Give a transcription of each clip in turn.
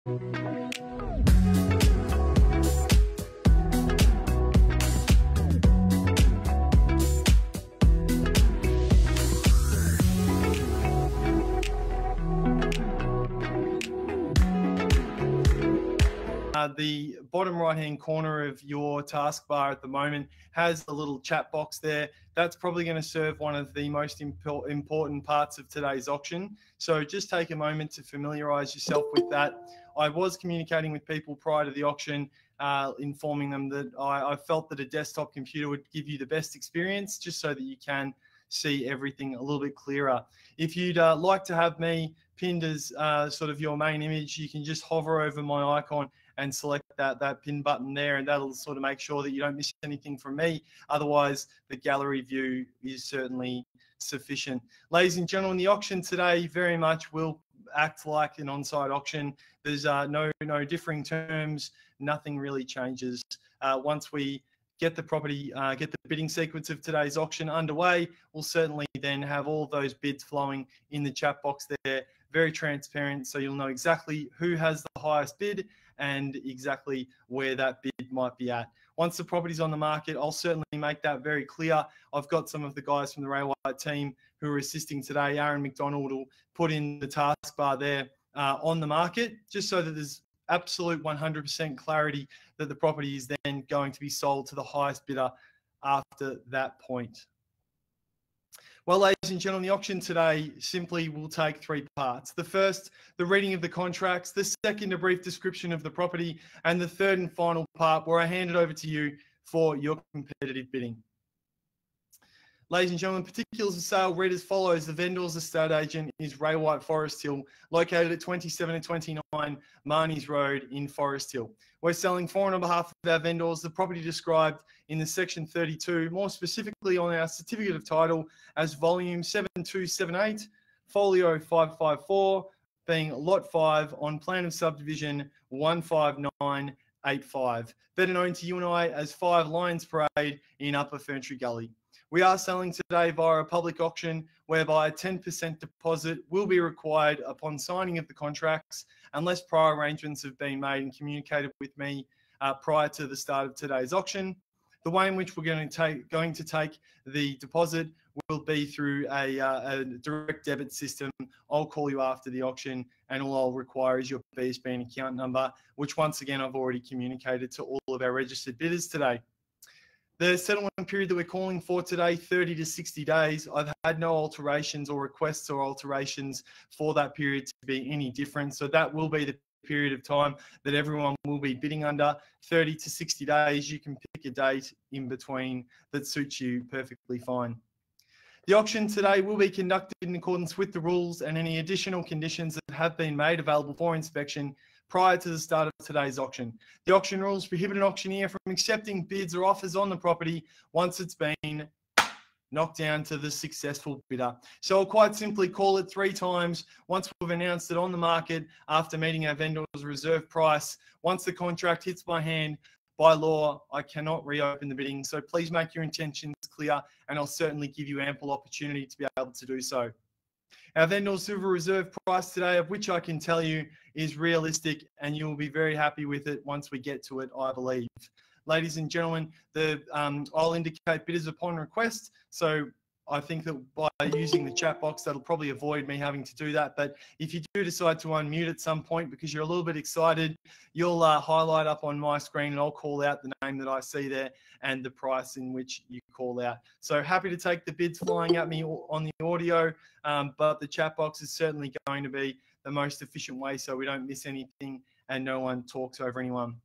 The bottom right-hand corner of your taskbar at the moment has a little chat box there. That's probably going to serve one of the most important parts of today's auction. So just take a moment to familiarize yourself with that. I was communicating with people prior to the auction, informing them that I felt that a desktop computer would give you the best experience, just so that you can see everything a little bit clearer. If you'd like to have me pinned as sort of your main image, you can just hover over my icon and select that pin button there, and that'll sort of make sure that you don't miss anything from me. Otherwise, the gallery view is certainly sufficient. Ladies and gentlemen, the auction today very much will act like an on-site auction. There's no differing terms, nothing really changes. Once we get the property, get the bidding sequence of today's auction underway, we'll certainly then have all those bids flowing in the chat box there. Very transparent, so you'll know exactly who has the highest bid and exactly where that bid might be at. Once the property's on the market, I'll certainly make that very clear. I've got some of the guys from the Railway team who are assisting today. Aaron McDonald will put in the taskbar there on the market, just so that there's absolute 100% clarity that the property is then going to be sold to the highest bidder after that point. Well, ladies and gentlemen, the auction today simply will take three parts. The first, the reading of the contracts. The second, a brief description of the property. And the third and final part, where I hand it over to you for your competitive bidding. Ladies and gentlemen, particulars of sale read as follows. The vendor's estate agent is Ray White Forest Hill, located at 27 and 29 Marnies Road in Forest Hill. We're selling for on behalf of our vendors the property described in the section 32, more specifically on our certificate of title as volume 7278, folio 554, being lot 5 on plan of subdivision 15985, better known to you and I as 5 Lyones Parade in Upper Ferntree Gully. We are selling today via a public auction whereby a 10% deposit will be required upon signing of the contracts unless prior arrangements have been made and communicated with me prior to the start of today's auction. The way in which we're going to take the deposit will be through a direct debit system. I'll call you after the auction, and all I'll require is your BSB and account number, which once again I've already communicated to all of our registered bidders today. The settlement period that we're calling for today, 30 to 60 days. I've had no alterations or requests or alterations for that period to be any different. So that will be the period of time that everyone will be bidding under, 30 to 60 days. You can pick a date in between that suits you perfectly fine. The auction today will be conducted in accordance with the rules and any additional conditions that have been made available for inspection prior to the start of today's auction. The auction rules prohibit an auctioneer from accepting bids or offers on the property once it's been knocked down to the successful bidder. So I'll quite simply call it 3 times once we've announced it on the market after meeting our vendor's reserve price. Once the contract hits my hand, by law, I cannot reopen the bidding. So please make your intentions clear, and I'll certainly give you ample opportunity to be able to do so. Our vendor's silver reserve price today, of which I can tell you is realistic, and you will be very happy with it once we get to it, I believe. Ladies and gentlemen, I'll indicate bidders upon request. So I think that by using the chat box, that'll probably avoid me having to do that. But if you do decide to unmute at some point because you're a little bit excited, you'll highlight up on my screen and I'll call out the name that I see there and the price in which you call out. So happy to take the bids flying at me on the audio, but the chat box is certainly going to be the most efficient way so we don't miss anything and no one talks over anyone.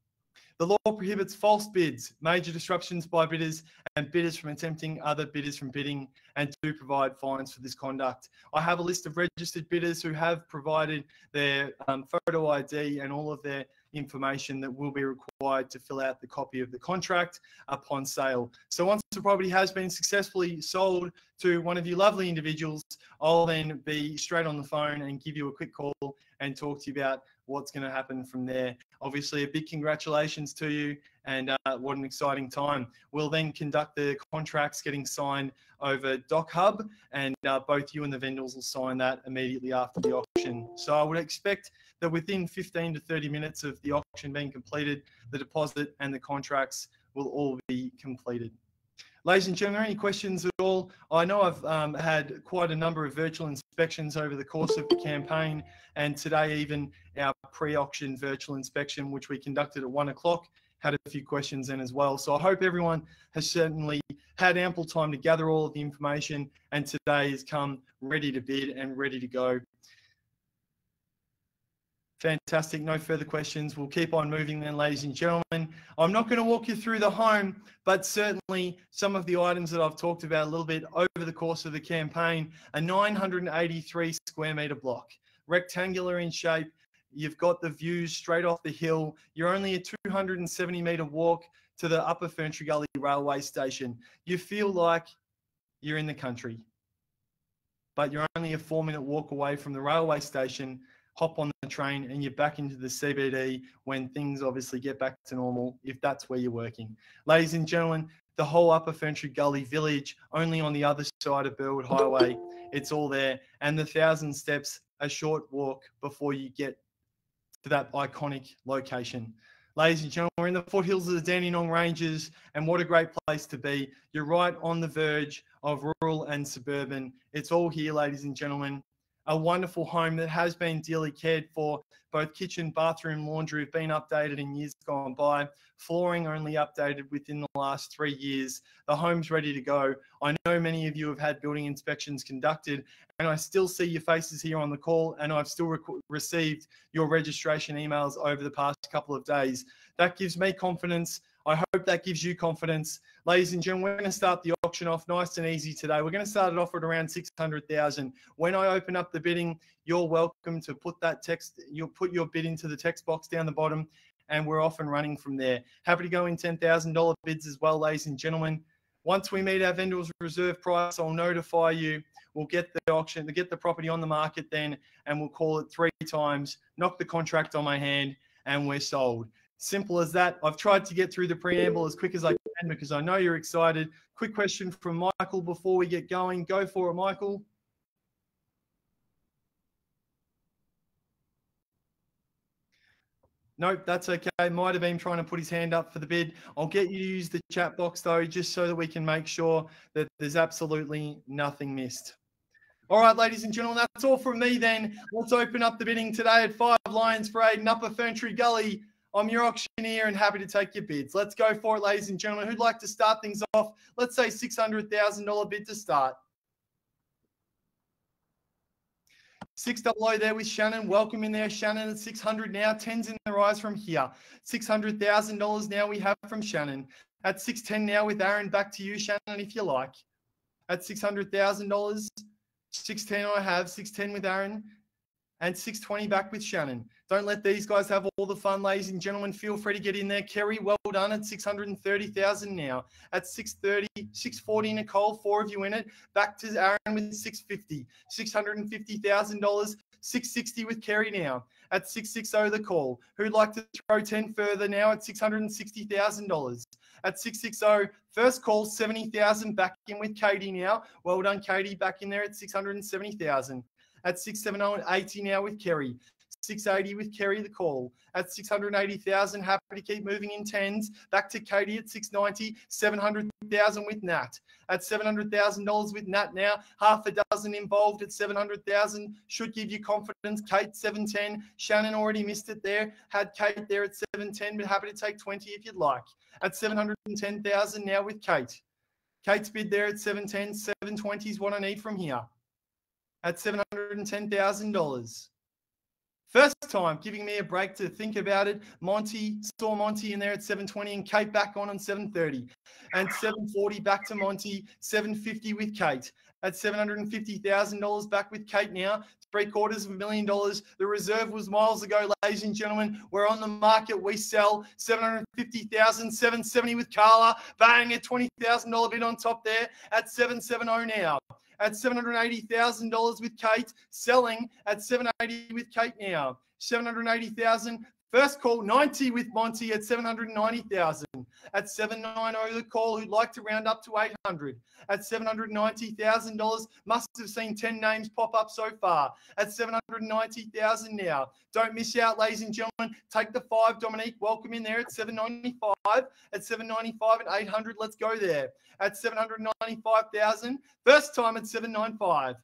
The law prohibits false bids, major disruptions by bidders, and bidders from attempting other bidders from bidding, and do provide fines for this conduct. I have a list of registered bidders who have provided their photo ID and all of their information that will be required to fill out the copy of the contract upon sale. So once the property has been successfully sold to one of you lovely individuals, I'll then be straight on the phone and give you a quick call and talk to you about what's going to happen from there. Obviously, a big congratulations congratulations to you, and what an exciting time. We'll then conduct the contracts getting signed over Doc Hub, and both you and the vendors will sign that immediately after the auction. So I would expect that within 15 to 30 minutes of the auction being completed, the deposit and the contracts will all be completed. Ladies and gentlemen, any questions at all? I know I've had quite a number of virtual inspections over the course of the campaign, and today even our pre-auction virtual inspection, which we conducted at 1 o'clock, had a few questions in as well. So I hope everyone has certainly had ample time to gather all of the information, and today has come ready to bid and ready to go. Fantastic. No further questions. We'll keep on moving then, ladies and gentlemen. I'm not going to walk you through the home, but certainly some of the items that I've talked about a little bit over the course of the campaign. A 983 square metre block, rectangular in shape. You've got the views straight off the hill. You're only a 270 metre walk to the Upper Ferntree Gully railway station. You feel like you're in the country, but you're only a 4-minute walk away from the railway station. Hop on the train and you're back into the CBD when things obviously get back to normal, if that's where you're working. Ladies and gentlemen, the whole Upper Ferntree Gully village, only on the other side of Burwood Highway, it's all there. And the 1,000 steps, a short walk before you get to that iconic location. Ladies and gentlemen, we're in the foothills of the Dandenong Ranges, and what a great place to be. You're right on the verge of rural and suburban. It's all here, ladies and gentlemen. A wonderful home that has been dearly cared for. Both kitchen, bathroom, laundry have been updated in years gone by. Flooring only updated within the last 3 years. The home's ready to go. I know many of you have had building inspections conducted, and I still see your faces here on the call, and I've still received your registration emails over the past couple of days. That gives me confidence. I hope that gives you confidence. Ladies and gentlemen, we're going to start the auction off nice and easy today. We're going to start it off at around 600,000. When I open up the bidding, you're welcome to put that text, you'll put your bid into the text box down the bottom, and we're off and running from there. Happy to go in $10,000 bids as well, ladies and gentlemen. Once we meet our vendor's reserve price, I'll notify you. We'll get the auction, get the property on the market then, and we'll call it 3 times, knock the contract on my hand, and we're sold. Simple as that. I've tried to get through the preamble as quick as I can because I know you're excited. Quick question from Michael before we get going. Go for it, Michael. Nope, that's okay. Might have been trying to put his hand up for the bid. I'll get you to use the chat box, though, just so that we can make sure that there's absolutely nothing missed. All right, ladies and gentlemen, that's all from me then. Let's open up the bidding today at 5 Lyones Parade in Upper Ferntree Gully. I'm your auctioneer and happy to take your bids. Let's go for it, ladies and gentlemen. Who'd like to start things off? Let's say $600,000 bid to start. 600 there with Shannon. Welcome in there, Shannon, at 600 now. 10's in the rise from here. $600,000 now we have from Shannon. At 610 now with Aaron. Back to you, Shannon, if you like. At $600,000. 610 I have. 610 with Aaron. And 620 back with Shannon. Don't let these guys have all the fun, ladies and gentlemen. Feel free to get in there. Kerry, well done at 630,000 now. At 630, 640, Nicole, 4 of you in it. Back to Aaron with 650. $650,000. 660 with Kerry now. At 660 the call. Who'd like to throw 10 further now at $660,000? At 660, first call, 70,000 back in with Katie now. Well done, Katie, back in there at 670,000. At 670 and 80 now with Kerry. 680 with Kerry the call. At 680,000, happy to keep moving in 10s. Back to Katie at 690, 700,000 with Nat. At $700,000 with Nat now, half a dozen involved at 700,000 should give you confidence. Kate 710, Shannon already missed it there. Had Kate there at 710, but happy to take 20 if you'd like. At 710,000 now with Kate. Kate's bid there at 710, 720 is what I need from here. At $710,000. First time giving me a break to think about it. Monty, saw Monty in there at 720 and Kate back on 730. And 740 back to Monty, 750 with Kate. At $750,000 back with Kate now. $750,000. The reserve was miles ago, ladies and gentlemen. We're on the market. We sell $750,000, 770 with Carla. Bang, a $20,000 bid on top there at 770 now. At $780,000 with Kate, selling at 780 with Kate now. 780,000, First call, 90 with Monty at 790,000. At 790, the call who'd like to round up to 800. At $790,000, must have seen 10 names pop up so far. At 790,000 now. Don't miss out, ladies and gentlemen. Take the 5, Dominique. Welcome in there at 795. At 795 and 800, let's go there. At 795,000, first time at 795.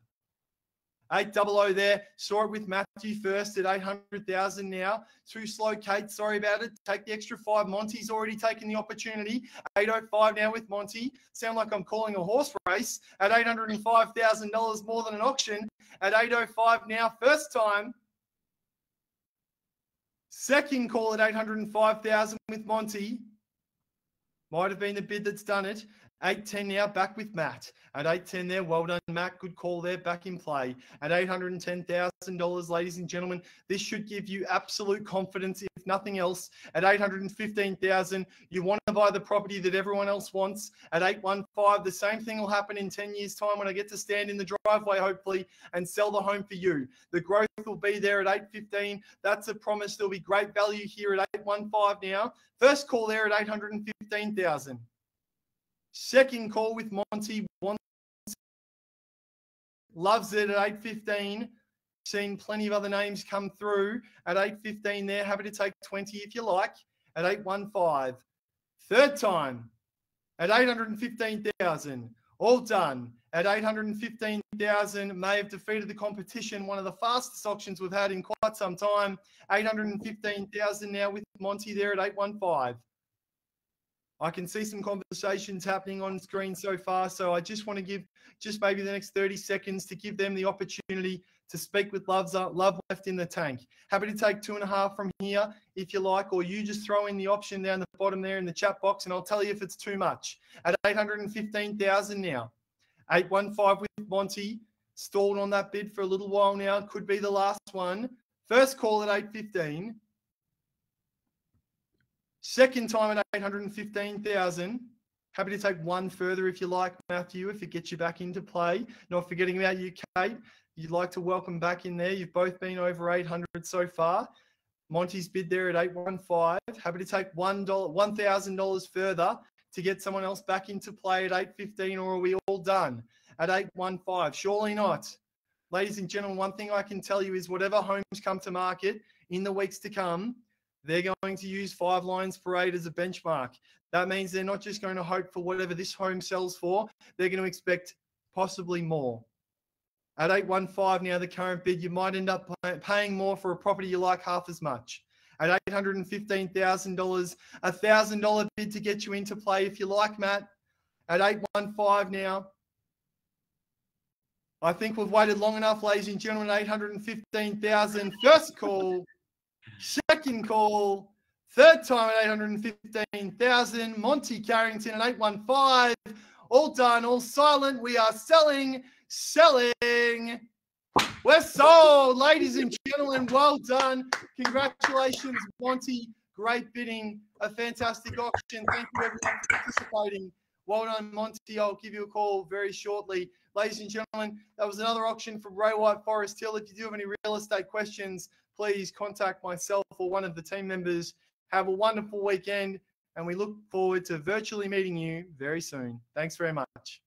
800 there. Saw it with Matthew first at 800,000 now. Too slow, Kate. Sorry about it. Take the extra 5. Monty's already taken the opportunity. 805 now with Monty. Sound like I'm calling a horse race at $805,000 more than an auction. At 805 now, first time. Second call at 805,000 with Monty. Might have been the bid that's done it. 810 now, back with Matt. At 810 there, well done, Matt. Good call there, back in play. At $810,000, ladies and gentlemen, this should give you absolute confidence, if nothing else. At $815,000, you want to buy the property that everyone else wants. At 815, the same thing will happen in 10 years' time when I get to stand in the driveway, hopefully, and sell the home for you. The growth will be there at 815. That's a promise. There'll be great value here at 815 now. First call there at 815,000. Second call with Monty. Loves it at 815. Seen plenty of other names come through at 815 there. Happy to take 20 if you like at 815. Third time at 815,000. All done at 815,000. May have defeated the competition. One of the fastest auctions we've had in quite some time. 815,000 now with Monty there at 815. I can see some conversations happening on screen so far, so I just want to give just maybe the next 30 seconds to give them the opportunity to speak with love left in the tank. Happy to take 2.5 from here if you like, or you just throw in the option down the bottom there in the chat box and I'll tell you if it's too much. At 815,000 now. 815 with Monty. Stalled on that bid for a little while now. Could be the last one. First call at 815. Second time at 815,000. Happy to take one further if you like, Matthew, if it gets you back into play. Not forgetting about you, Kate. You'd like to welcome back in there. You've both been over 800 so far. Monty's bid there at 815. Happy to take $1,000 further to get someone else back into play at 815, or are we all done? At 815, surely not. Ladies and gentlemen, one thing I can tell you is whatever homes come to market in the weeks to come, they're going to use 5 lines per 8 as a benchmark. That means they're not just going to hope for whatever this home sells for. They're going to expect possibly more. At 815 now, the current bid, you might end up paying more for a property you like half as much. At $815,000, $1,000 bid to get you into play if you like, Matt. At 815 now. I think we've waited long enough, ladies and gentlemen. 815,000. First call. Second call, third time at 815,000. Monty Carrington at 815. All done, all silent. We are selling. We're sold, ladies and gentlemen. Well done. Congratulations, Monty. Great bidding. A fantastic auction. Thank you, everyone, for participating. Well done, Monty. I'll give you a call very shortly. Ladies and gentlemen, that was another auction from Ray White Forest Hill. If you do have any real estate questions, please contact myself or one of the team members. Have a wonderful weekend, and we look forward to virtually meeting you very soon. Thanks very much.